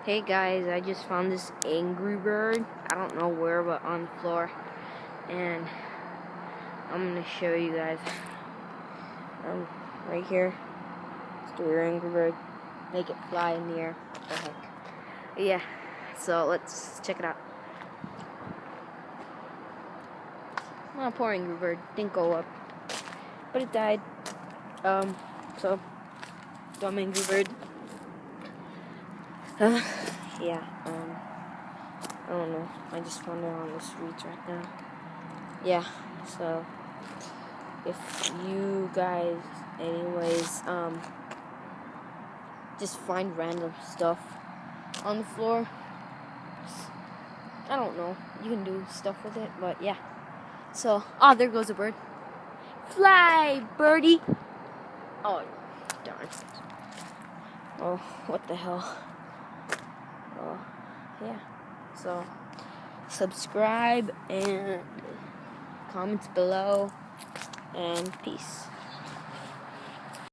Hey guys, I just found this Angry Bird. I don't know where, but on the floor. And I'm gonna show you guys. Right here. Let's do your Angry Bird. Make it fly in the air. What the heck? Yeah, so let's check it out. Oh, poor Angry Bird. Didn't go up. But it died. So, dumb Angry Bird. Yeah, I don't know. I just found it on the streets right now. Yeah, so if you guys, anyways, just find random stuff on the floor. I don't know. You can do stuff with it, but yeah. So, there goes a bird. Fly, birdie! Oh, darn. Oh, what the hell? Oh, yeah. So, subscribe and comments below, and peace.